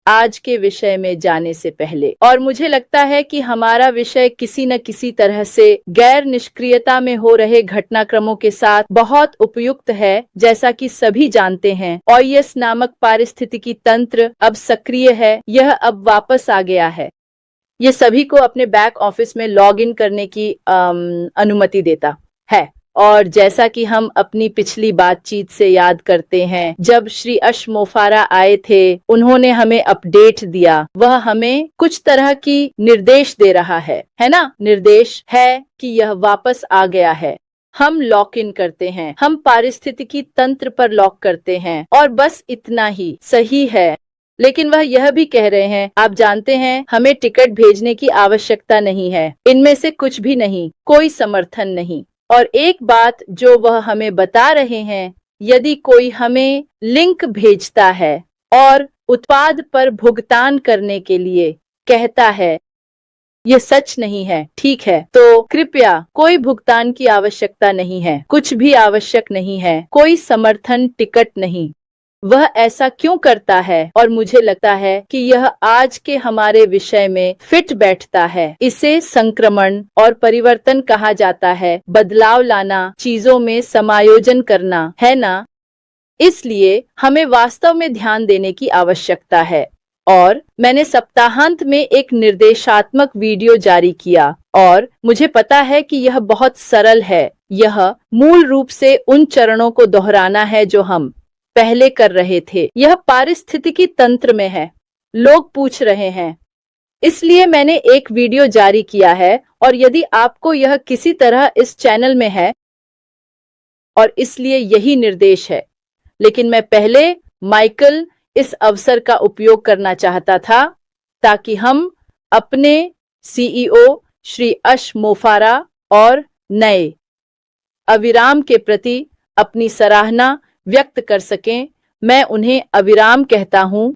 आज के विषय में जाने से पहले, और मुझे लगता है कि हमारा विषय किसी न किसी तरह से गैर निष्क्रियता में हो रहे घटनाक्रमों के साथ बहुत उपयुक्त है। जैसा कि सभी जानते हैं, ओईएस नामक पारिस्थितिकी तंत्र अब सक्रिय है, यह अब वापस आ गया है। ये सभी को अपने बैक ऑफिस में लॉग इन करने की अनुमति देता है। और जैसा कि हम अपनी पिछली बातचीत से याद करते हैं, जब श्री अश मोफारा आए थे, उन्होंने हमें अपडेट दिया। वह हमें कुछ तरह की निर्देश दे रहा है ना? निर्देश है कि यह वापस आ गया है। हम लॉक इन करते हैं, हम पारिस्थितिकी तंत्र पर लॉक करते हैं, और बस इतना ही सही है। लेकिन वह यह भी कह रहे हैं, आप जानते हैं, हमें टिकट भेजने की आवश्यकता नहीं है, इनमें से कुछ भी नहीं, कोई समर्थन नहीं। और एक बात जो वह हमें बता रहे हैं, यदि कोई हमें लिंक भेजता है और उत्पाद पर भुगतान करने के लिए कहता है, यह सच नहीं है, ठीक है, तो कृपया कोई भुगतान की आवश्यकता नहीं है, कुछ भी आवश्यक नहीं है, कोई समर्थन टिकट नहीं। वह ऐसा क्यों करता है? और मुझे लगता है कि यह आज के हमारे विषय में फिट बैठता है। इसे संक्रमण और परिवर्तन कहा जाता है, बदलाव लाना, चीजों में समायोजन करना, है ना? इसलिए हमें वास्तव में ध्यान देने की आवश्यकता है। और मैंने सप्ताहांत में एक निर्देशात्मक वीडियो जारी किया, और मुझे पता है कि यह बहुत सरल है। यह मूल रूप से उन चरणों को दोहराना है जो हम पहले कर रहे थे। यह पारिस्थितिकी तंत्र में है। लोग पूछ रहे हैं, इसलिए मैंने एक वीडियो जारी किया है, और यदि आपको यह किसी तरह इस चैनल में है, और इसलिए यही निर्देश है। लेकिन मैं पहले माइकल इस अवसर का उपयोग करना चाहता था ताकि हम अपने सीईओ श्री अश मोफारा और नए अविराम के प्रति अपनी सराहना व्यक्त कर सकें। मैं उन्हें अविराम कहता हूं,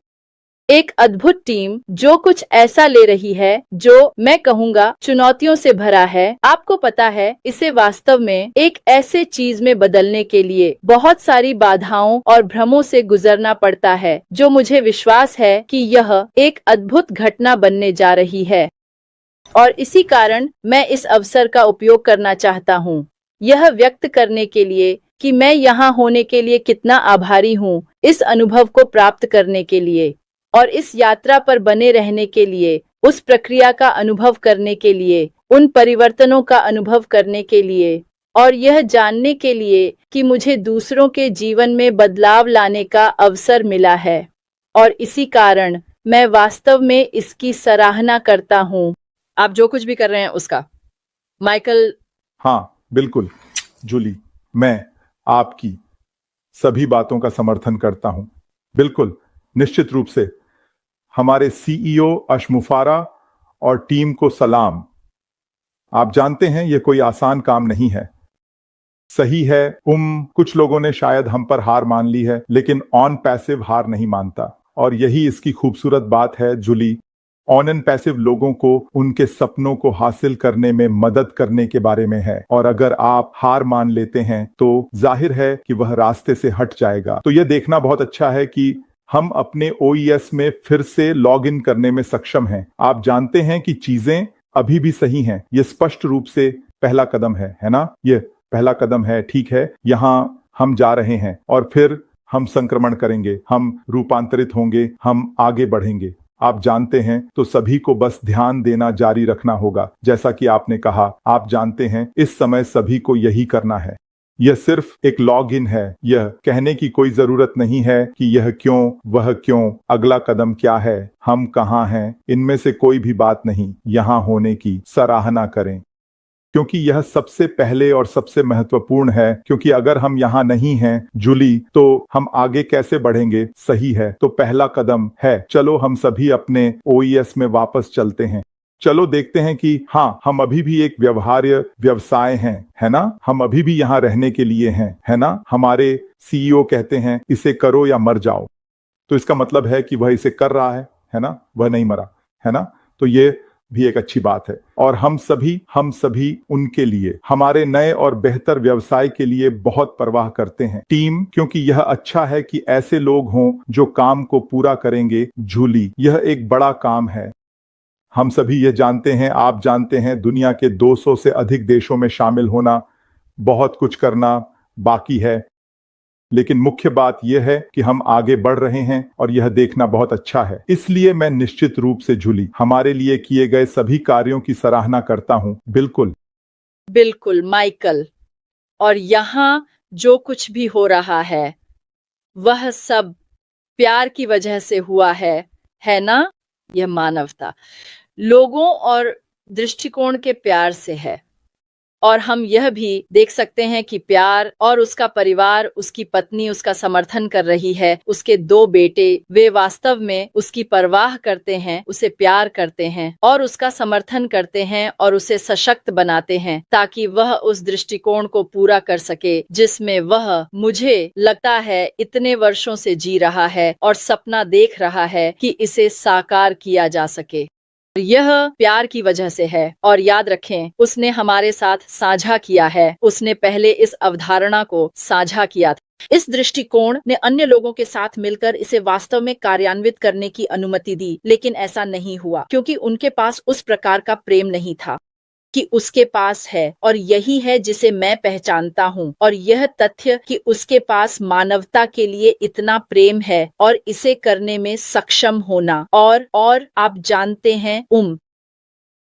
एक अद्भुत टीम जो कुछ ऐसा ले रही है जो मैं कहूंगा चुनौतियों से भरा है। आपको पता है, इसे वास्तव में एक ऐसे चीज में बदलने के लिए बहुत सारी बाधाओं और भ्रमों से गुजरना पड़ता है, जो मुझे विश्वास है कि यह एक अद्भुत घटना बनने जा रही है। और इसी कारण मैं इस अवसर का उपयोग करना चाहता हूँ, यह व्यक्त करने के लिए कि मैं यहाँ होने के लिए कितना आभारी हूँ, इस अनुभव को प्राप्त करने के लिए, और इस यात्रा पर बने रहने के लिए, उस प्रक्रिया का अनुभव करने के लिए, उन परिवर्तनों का अनुभव करने के लिए, और यह जानने के लिए कि मुझे दूसरों के जीवन में बदलाव लाने का अवसर मिला है। और इसी कारण मैं वास्तव में इसकी सराहना करता हूँ। आप जो कुछ भी कर रहे हैं उसका। माइकल। हाँ, बिल्कुल जूली, मैं आपकी सभी बातों का समर्थन करता हूं। बिल्कुल, निश्चित रूप से हमारे सीईओ अशमुफारा और टीम को सलाम। आप जानते हैं, यह कोई आसान काम नहीं है। सही है, कुछ लोगों ने शायद हम पर हार मान ली है, लेकिन ऑन पैसिव हार नहीं मानता, और यही इसकी खूबसूरत बात है जूली। ऑन एंड पैसिव लोगों को उनके सपनों को हासिल करने में मदद करने के बारे में है, और अगर आप हार मान लेते हैं तो जाहिर है कि वह रास्ते से हट जाएगा। तो यह देखना बहुत अच्छा है कि हम अपने ओईएस में फिर से लॉग इन करने में सक्षम हैं। आप जानते हैं कि चीजें अभी भी सही हैं। यह स्पष्ट रूप से पहला कदम है ना? यह पहला कदम है, ठीक है। यहां हम जा रहे हैं, और फिर हम संक्रमण करेंगे, हम रूपांतरित होंगे, हम आगे बढ़ेंगे। आप जानते हैं, तो सभी को बस ध्यान देना जारी रखना होगा। जैसा कि आपने कहा, आप जानते हैं, इस समय सभी को यही करना है। यह सिर्फ एक लॉग इन है। यह कहने की कोई जरूरत नहीं है कि यह क्यों, वह क्यों, अगला कदम क्या है, हम कहाँ हैं। इनमें से कोई भी बात नहीं। यहां होने की सराहना करें, क्योंकि यह सबसे पहले और सबसे महत्वपूर्ण है। क्योंकि अगर हम यहाँ नहीं हैं जूली, तो हम आगे कैसे बढ़ेंगे? सही है, तो पहला कदम है, चलो हम सभी अपने ओईएस में वापस चलते हैं। चलो देखते हैं कि हाँ, हम अभी भी एक व्यवहार्य व्यवसाय हैं, है ना? हम अभी भी यहाँ रहने के लिए हैं, है ना? हमारे सीईओ कहते हैं, इसे करो या मर जाओ। तो इसका मतलब है कि वह इसे कर रहा है ना? वह नहीं मरा, है ना? तो ये भी एक अच्छी बात है। और हम सभी उनके लिए, हमारे नए और बेहतर व्यवसाय के लिए बहुत परवाह करते हैं टीम, क्योंकि यह अच्छा है कि ऐसे लोग हों जो काम को पूरा करेंगे। जूली, यह एक बड़ा काम है। हम सभी ये जानते हैं, आप जानते हैं, दुनिया के 200 से अधिक देशों में शामिल होना, बहुत कुछ करना बाकी है, लेकिन मुख्य बात यह है कि हम आगे बढ़ रहे हैं और यह देखना बहुत अच्छा है। इसलिए मैं निश्चित रूप से जूली, हमारे लिए किए गए सभी कार्यों की सराहना करता हूं। बिल्कुल बिल्कुल माइकल, और यहाँ जो कुछ भी हो रहा है वह सब प्यार की वजह से हुआ है ना? यह मानवता, लोगों और दृष्टिकोण के प्यार से है। और हम यह भी देख सकते हैं कि प्यार और उसका परिवार, उसकी पत्नी उसका समर्थन कर रही है, उसके 2 बेटे, वे वास्तव में उसकी परवाह करते हैं, उसे प्यार करते हैं और उसका समर्थन करते हैं और उसे सशक्त बनाते हैं ताकि वह उस दृष्टिकोण को पूरा कर सके जिसमें वह, मुझे लगता है, इतने वर्षों से जी रहा है और सपना देख रहा है कि इसे साकार किया जा सके। यह प्यार की वजह से है। और याद रखें, उसने हमारे साथ साझा किया है, उसने पहले इस अवधारणा को साझा किया था। इस दृष्टिकोण ने अन्य लोगों के साथ मिलकर इसे वास्तव में कार्यान्वित करने की अनुमति दी, लेकिन ऐसा नहीं हुआ क्योंकि उनके पास उस प्रकार का प्रेम नहीं था कि उसके पास है, और यही है जिसे मैं पहचानता हूँ। और यह तथ्य कि उसके पास मानवता के लिए इतना प्रेम है और इसे करने में सक्षम होना, और आप जानते हैं,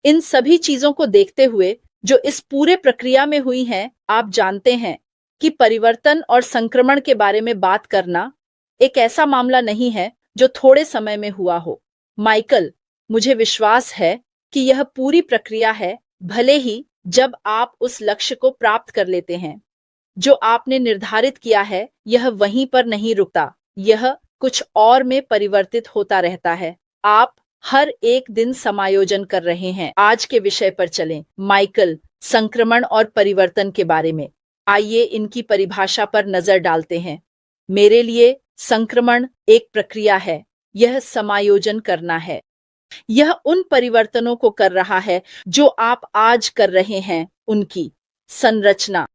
इन सभी चीजों को देखते हुए जो इस पूरे प्रक्रिया में हुई हैं, आप जानते हैं कि परिवर्तन और संक्रमण के बारे में बात करना एक ऐसा मामला नहीं है जो थोड़े समय में हुआ हो। माइकल, मुझे विश्वास है कि यह पूरी प्रक्रिया है, भले ही जब आप उस लक्ष्य को प्राप्त कर लेते हैं जो आपने निर्धारित किया है, यह वहीं पर नहीं रुकता, यह कुछ और में परिवर्तित होता रहता है। आप हर एक दिन समायोजन कर रहे हैं। आज के विषय पर चलें। माइकल, संक्रमण और परिवर्तन के बारे में आइए इनकी परिभाषा पर नजर डालते हैं। मेरे लिए संक्रमण एक प्रक्रिया है, यह समायोजन करना है। यह उन परिवर्तनों को कर रहा है जो आप आज कर रहे हैं, उनकी संरचना।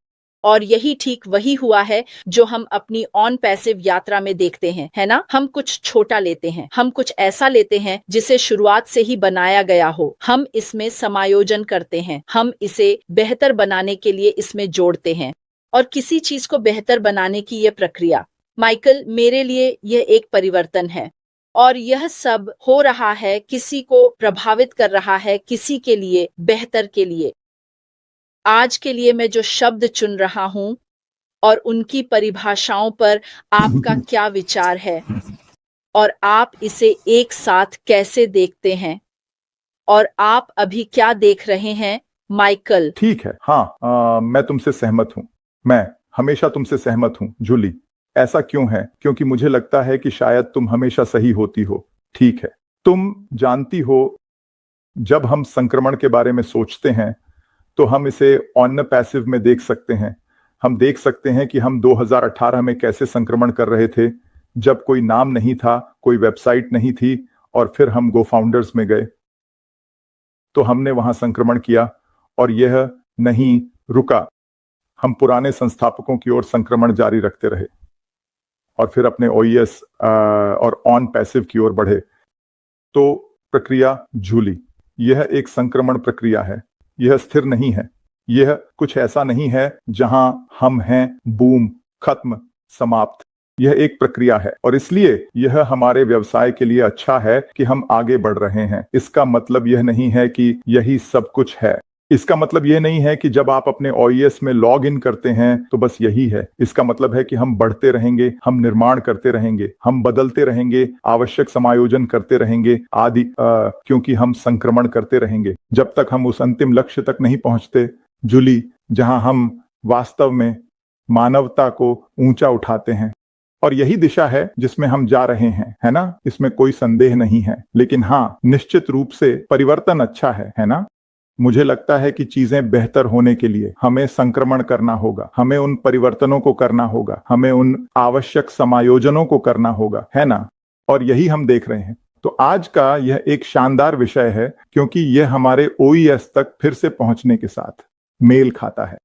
और यही ठीक वही हुआ है जो हम अपनी ऑन पैसिव यात्रा में देखते हैं, है ना? हम कुछ छोटा लेते हैं, हम कुछ ऐसा लेते हैं जिसे शुरुआत से ही बनाया गया हो, हम इसमें समायोजन करते हैं, हम इसे बेहतर बनाने के लिए इसमें जोड़ते हैं। और किसी चीज को बेहतर बनाने की यह प्रक्रिया, माइकल, मेरे लिए यह एक परिवर्तन है। और यह सब हो रहा है, किसी को प्रभावित कर रहा है, किसी के लिए, बेहतर के लिए। आज के लिए मैं जो शब्द चुन रहा हूं और उनकी परिभाषाओं पर आपका क्या विचार है, और आप इसे एक साथ कैसे देखते हैं, और आप अभी क्या देख रहे हैं, माइकल? ठीक है, हाँ, मैं तुमसे सहमत हूं। मैं हमेशा तुमसे सहमत हूं जूली। ऐसा क्यों है? क्योंकि मुझे लगता है कि शायद तुम हमेशा सही होती हो। ठीक है, तुम जानती हो, जब हम संक्रमण के बारे में सोचते हैं तो हम इसे ऑन पैसिव में देख सकते हैं। हम देख सकते हैं कि हम 2018 में कैसे संक्रमण कर रहे थे, जब कोई नाम नहीं था, कोई वेबसाइट नहीं थी, और फिर हम गो फाउंडर्स में गए तो हमने वहां संक्रमण किया और यह नहीं रुका। हम पुराने संस्थापकों की ओर संक्रमण जारी रखते रहे और फिर अपने ओईएस और ऑन पैसिव की ओर बढ़े। तो प्रक्रिया जूली, यह एक संक्रमण प्रक्रिया है, यह स्थिर नहीं है, यह कुछ ऐसा नहीं है जहां हम हैं, बूम, खत्म, समाप्त। यह एक प्रक्रिया है और इसलिए यह हमारे व्यवसाय के लिए अच्छा है कि हम आगे बढ़ रहे हैं। इसका मतलब यह नहीं है कि यही सब कुछ है। इसका मतलब यह नहीं है कि जब आप अपने ओईएस में लॉग इन करते हैं तो बस यही है। इसका मतलब है कि हम बढ़ते रहेंगे, हम निर्माण करते रहेंगे, हम बदलते रहेंगे, आवश्यक समायोजन करते रहेंगे आदि, क्योंकि हम संक्रमण करते रहेंगे जब तक हम उस अंतिम लक्ष्य तक नहीं पहुंचते जूली, जहां हम वास्तव में मानवता को ऊंचा उठाते हैं। और यही दिशा है जिसमें हम जा रहे हैं, है ना? इसमें कोई संदेह नहीं है। लेकिन हाँ, निश्चित रूप से परिवर्तन अच्छा है ना? मुझे लगता है कि चीजें बेहतर होने के लिए हमें संक्रमण करना होगा, हमें उन परिवर्तनों को करना होगा, हमें उन आवश्यक समायोजनों को करना होगा, है ना? और यही हम देख रहे हैं। तो आज का यह एक शानदार विषय है क्योंकि यह हमारे ओईएस तक फिर से पहुंचने के साथ मेल खाता है।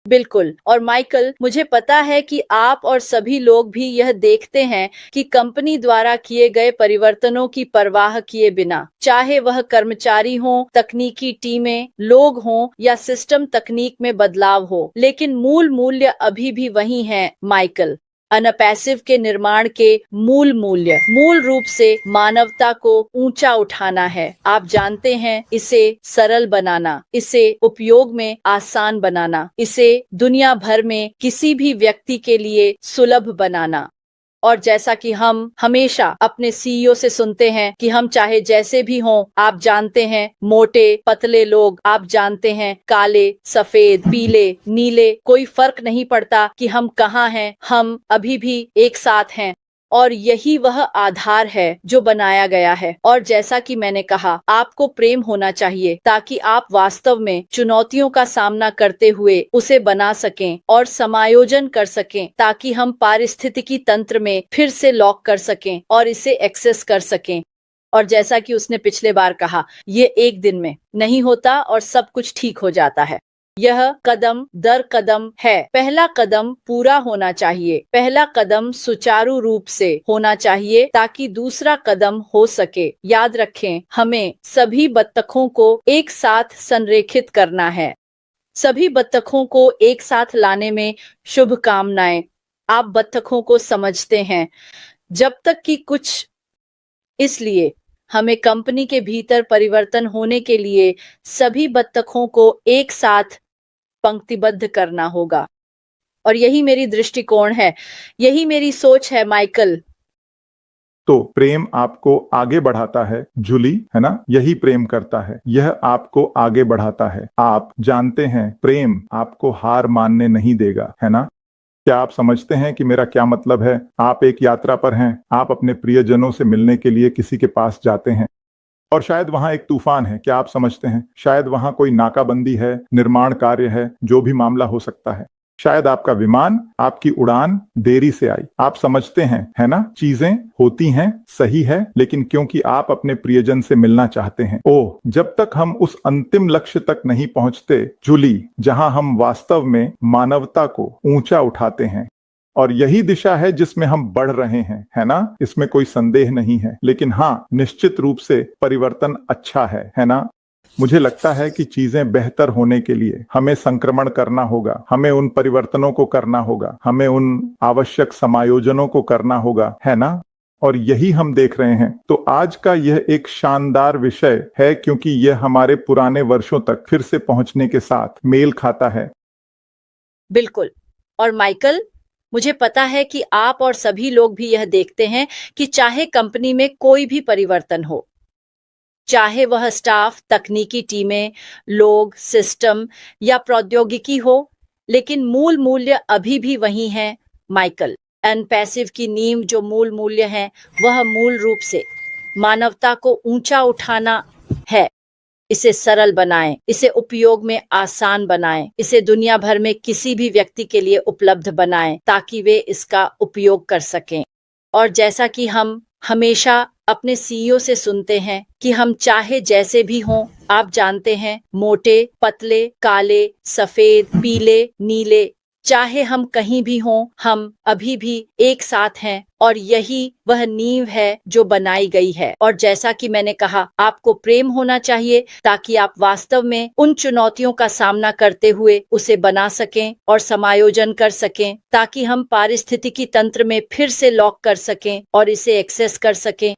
बिल्कुल। और माइकल, मुझे पता है कि आप और सभी लोग भी यह देखते हैं कि कंपनी द्वारा किए गए परिवर्तनों की परवाह किए बिना, चाहे वह कर्मचारी हों, तकनीकी टीमें, लोग हों या सिस्टम तकनीक में बदलाव हो, लेकिन मूल मूल्य अभी भी वही है माइकल। अनपैसिव के निर्माण के मूल मूल्य मूल रूप से मानवता को ऊंचा उठाना है। आप जानते हैं, इसे सरल बनाना, इसे उपयोग में आसान बनाना, इसे दुनिया भर में किसी भी व्यक्ति के लिए सुलभ बनाना। और जैसा कि हम हमेशा अपने सीईओ से सुनते हैं कि हम चाहे जैसे भी हों, आप जानते हैं, मोटे पतले लोग, आप जानते हैं, काले सफेद पीले नीले, कोई फर्क नहीं पड़ता कि हम कहाँ हैं, हम अभी भी एक साथ हैं। और यही वह आधार है जो बनाया गया है। और जैसा कि मैंने कहा, आपको प्रेम होना चाहिए ताकि आप वास्तव में चुनौतियों का सामना करते हुए उसे बना सकें और समायोजन कर सकें, ताकि हम पारिस्थितिकी तंत्र में फिर से लॉक कर सकें और इसे एक्सेस कर सकें। और जैसा कि उसने पिछले बार कहा, ये एक दिन में नहीं होता और सब कुछ ठीक हो जाता है। यह कदम दर कदम है। पहला कदम पूरा होना चाहिए, पहला कदम सुचारू रूप से होना चाहिए ताकि दूसरा कदम हो सके। याद रखें, हमें सभी बत्तखों को एक साथ संरेखित करना है। सभी बत्तखों को एक साथ लाने में शुभकामनाएं। आप बत्तखों को समझते हैं जब तक कि कुछ। इसलिए हमें कंपनी के भीतर परिवर्तन होने के लिए सभी बत्तखों को एक साथ पंक्तिबद्ध करना होगा। और यही मेरी दृष्टिकोण है, यही मेरी सोच है माइकल। तो प्रेम आपको आगे बढ़ाता है जूली, है ना? यही प्रेम करता है, यह आपको आगे बढ़ाता है। आप जानते हैं, प्रेम आपको हार मानने नहीं देगा, है ना? क्या आप समझते हैं कि मेरा क्या मतलब है? आप एक यात्रा पर हैं, आप अपने प्रियजनों से मिलने के लिए किसी के पास जाते हैं और शायद वहां एक तूफान है। क्या आप समझते हैं? शायद वहां कोई नाकाबंदी है, निर्माण कार्य है, जो भी मामला हो सकता है। शायद आपका विमान, आपकी उड़ान देरी से आई। आप समझते हैं, है ना? चीजें होती हैं, सही है, लेकिन क्योंकि आप अपने प्रियजन से मिलना चाहते हैं। ओह, जब तक हम उस अंतिम लक्ष्य तक नहीं पहुंचते जूली, जहां हम वास्तव में मानवता को ऊंचा उठाते हैं, और यही दिशा है जिसमें हम बढ़ रहे हैं, है ना? इसमें कोई संदेह नहीं है। लेकिन हाँ, निश्चित रूप से परिवर्तन अच्छा है ना? मुझे लगता है कि चीजें बेहतर होने के लिए हमें संक्रमण करना होगा, हमें उन परिवर्तनों को करना होगा, हमें उन आवश्यक समायोजनों को करना होगा, है ना? और यही हम देख रहे हैं। तो आज का यह एक शानदार विषय है क्योंकि यह हमारे पुराने वर्षों तक फिर से पहुंचने के साथ मेल खाता है। बिल्कुल। और माइकल, मुझे पता है कि आप और सभी लोग भी यह देखते हैं कि चाहे कंपनी में कोई भी परिवर्तन हो, चाहे वह स्टाफ, तकनीकी टीमें, लोग, सिस्टम या प्रौद्योगिकी हो, लेकिन मूल मूल्य अभी भी वही है माइकल। अनपैसिव की नींव जो मूल मूल्य है, वह मूल रूप से मानवता को ऊंचा उठाना है। इसे सरल बनाएं, इसे उपयोग में आसान बनाएं, इसे दुनिया भर में किसी भी व्यक्ति के लिए उपलब्ध बनाएं ताकि वे इसका उपयोग कर सकें। और जैसा कि हम हमेशा अपने सीईओ से सुनते हैं कि हम चाहे जैसे भी हों, आप जानते हैं, मोटे पतले काले सफेद पीले नीले, चाहे हम कहीं भी हों, हम अभी भी एक साथ हैं। और यही वह नींव है जो बनाई गई है। और जैसा कि मैंने कहा, आपको प्रेम होना चाहिए ताकि आप वास्तव में उन चुनौतियों का सामना करते हुए उसे बना सकें और समायोजन कर सकें, ताकि हम पारिस्थितिकी तंत्र में फिर से लॉक कर सकें और इसे एक्सेस कर सकें।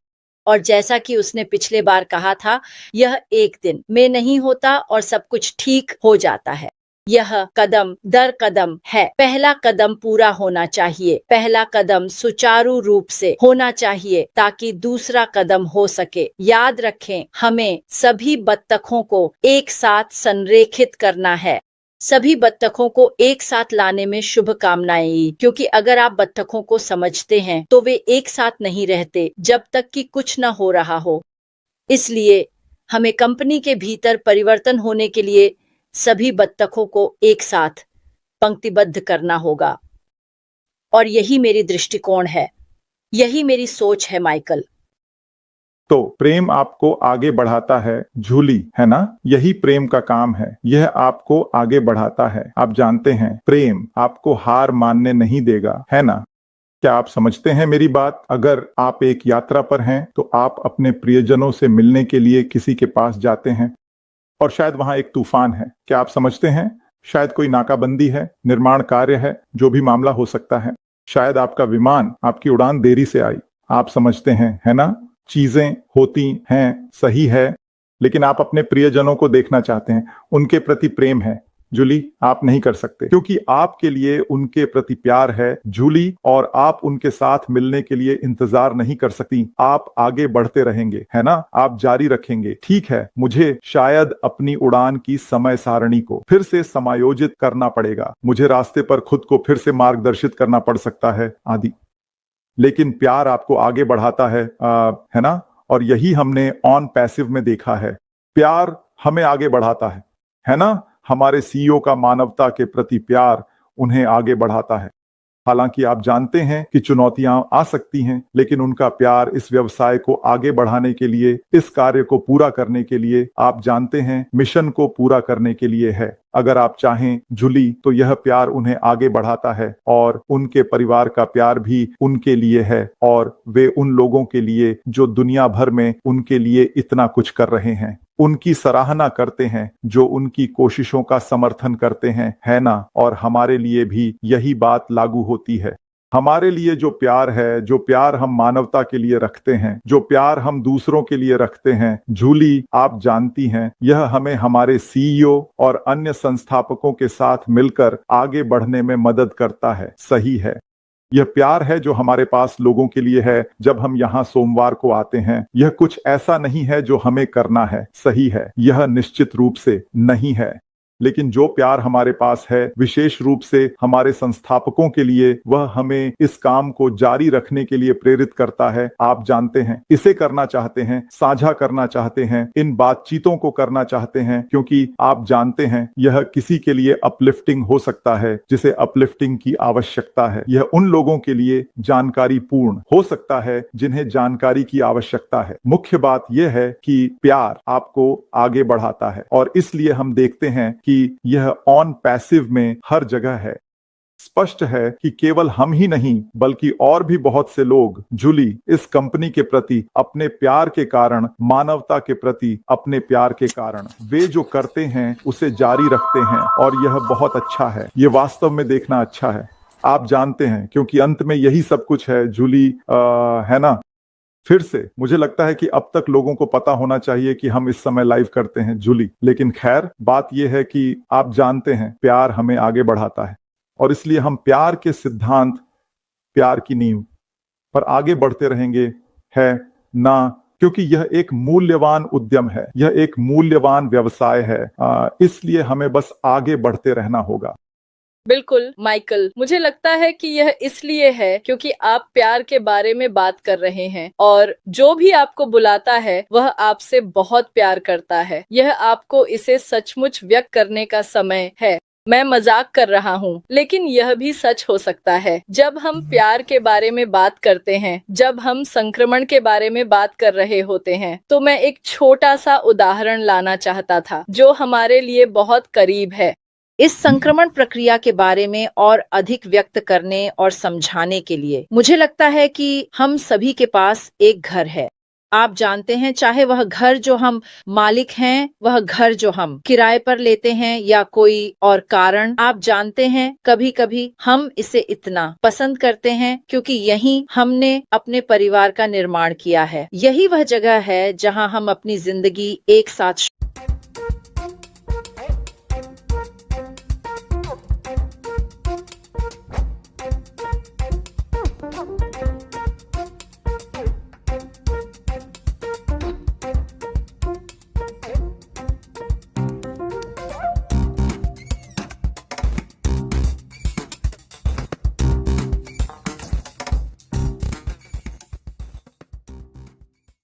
और जैसा कि उसने पिछले बार कहा था, यह एक दिन में नहीं होता और सब कुछ ठीक हो जाता है। यह कदम दर कदम है। पहला कदम पूरा होना चाहिए, पहला कदम सुचारू रूप से होना चाहिए ताकि दूसरा कदम हो सके। याद रखें, हमें सभी बत्तखों को एक साथ संरेखित करना है। सभी बत्तखों को एक साथ लाने में शुभकामनाएं, क्योंकि अगर आप बत्तखों को समझते हैं तो वे एक साथ नहीं रहते जब तक कि कुछ न हो रहा हो। इसलिए हमें कंपनी के भीतर परिवर्तन होने के लिए सभी बत्तखों को एक साथ पंक्तिबद्ध करना होगा। और यही मेरी दृष्टिकोण है, यही मेरी सोच है माइकल। तो प्रेम आपको आगे बढ़ाता है जूली, है ना? यही प्रेम का काम है, यह आपको आगे बढ़ाता है। आप जानते हैं प्रेम आपको हार मानने नहीं देगा, है ना? क्या आप समझते हैं मेरी बात? अगर आप एक यात्रा पर हैं तो आप अपने प्रियजनों से मिलने के लिए किसी के पास जाते हैं और शायद वहां एक तूफान है। क्या आप समझते हैं? शायद कोई नाकाबंदी है, निर्माण कार्य है, जो भी मामला हो सकता है। शायद आपका विमान, आपकी उड़ान देरी से आई। आप समझते हैं, है ना? चीजें होती हैं, सही है, लेकिन आप अपने प्रियजनों को देखना चाहते हैं, उनके प्रति प्रेम है। जूली, आप नहीं कर सकते क्योंकि आपके लिए उनके प्रति प्यार है जूली, और आप उनके साथ मिलने के लिए इंतजार नहीं कर सकती। आप आगे बढ़ते रहेंगे, है ना? आप जारी रखेंगे। ठीक है, मुझे शायद अपनी उड़ान की समय सारणी को फिर से समायोजित करना पड़ेगा, मुझे रास्ते पर खुद को फिर से मार्गदर्शित करना पड़ सकता है आदि, लेकिन प्यार आपको आगे बढ़ाता है ना? और यही हमने ऑन पैसिव में देखा है, प्यार हमें आगे बढ़ाता है ना? हमारे सीईओ का मानवता के प्रति प्यार उन्हें आगे बढ़ाता है। हालांकि आप जानते हैं कि चुनौतियां आ सकती हैं, लेकिन उनका प्यार इस व्यवसाय को आगे बढ़ाने के लिए, इस कार्य को पूरा करने के लिए, आप जानते हैं मिशन को पूरा करने के लिए है। अगर आप चाहें जूली, तो यह प्यार उन्हें आगे बढ़ाता है और उनके परिवार का प्यार भी उनके लिए है, और वे उन लोगों के लिए जो दुनिया भर में उनके लिए इतना कुछ कर रहे हैं, उनकी सराहना करते हैं, जो उनकी कोशिशों का समर्थन करते हैं, है ना? और हमारे लिए भी यही बात लागू होती है। हमारे लिए जो प्यार है, जो प्यार हम मानवता के लिए रखते हैं, जो प्यार हम दूसरों के लिए रखते हैं, जूली आप जानती हैं, यह हमें हमारे सीईओ और अन्य संस्थापकों के साथ मिलकर आगे बढ़ने में मदद करता है। सही है, यह प्यार है जो हमारे पास लोगों के लिए है। जब हम यहाँ सोमवार को आते हैं, यह कुछ ऐसा नहीं है जो हमें करना है। सही है, यह निश्चित रूप से नहीं है, लेकिन जो प्यार हमारे पास है विशेष रूप से हमारे संस्थापकों के लिए, वह हमें इस काम को जारी रखने के लिए प्रेरित करता है। आप जानते हैं, इसे करना चाहते हैं, साझा करना चाहते हैं, इन बातचीतों को करना चाहते हैं, क्योंकि आप जानते हैं यह किसी के लिए अपलिफ्टिंग हो सकता है जिसे अपलिफ्टिंग की आवश्यकता है। यह उन लोगों के लिए जानकारी पूर्ण हो सकता है जिन्हें जानकारी की आवश्यकता है। मुख्य बात यह है कि प्यार आपको आगे बढ़ाता है, और इसलिए हम देखते हैं कि यह ऑन पैसिव में हर जगह है। स्पष्ट है कि केवल हम ही नहीं बल्कि और भी बहुत से लोग जूली इस कंपनी के प्रति अपने प्यार के कारण, मानवता के प्रति अपने प्यार के कारण, वे जो करते हैं उसे जारी रखते हैं, और यह बहुत अच्छा है। यह वास्तव में देखना अच्छा है। आप जानते हैं, क्योंकि अंत में यही सब कुछ है जूली, है ना? फिर से मुझे लगता है कि अब तक लोगों को पता होना चाहिए कि हम इस समय लाइव करते हैं जूली, लेकिन खैर बात यह है कि आप जानते हैं प्यार हमें आगे बढ़ाता है, और इसलिए हम प्यार के सिद्धांत, प्यार की नींव पर आगे बढ़ते रहेंगे, है ना? क्योंकि यह एक मूल्यवान उद्यम है, यह एक मूल्यवान व्यवसाय है, इसलिए हमें बस आगे बढ़ते रहना होगा। बिल्कुल माइकल, मुझे लगता है कि यह इसलिए है क्योंकि आप प्यार के बारे में बात कर रहे हैं, और जो भी आपको बुलाता है वह आपसे बहुत प्यार करता है। यह आपको इसे सचमुच व्यक्त करने का समय है। मैं मजाक कर रहा हूँ, लेकिन यह भी सच हो सकता है। जब हम प्यार के बारे में बात करते हैं, जब हम संक्रमण के बारे में बात कर रहे होते हैं, तो मैं एक छोटा सा उदाहरण लाना चाहता था जो हमारे लिए बहुत करीब है। इस संक्रमण प्रक्रिया के बारे में और अधिक व्यक्त करने और समझाने के लिए मुझे लगता है कि हम सभी के पास एक घर है। आप जानते हैं, चाहे वह घर जो हम मालिक हैं, वह घर जो हम किराए पर लेते हैं, या कोई और कारण, आप जानते हैं कभी कभी हम इसे इतना पसंद करते हैं क्योंकि यहीं हमने अपने परिवार का निर्माण किया है। यही वह जगह है जहां हम अपनी जिंदगी एक साथ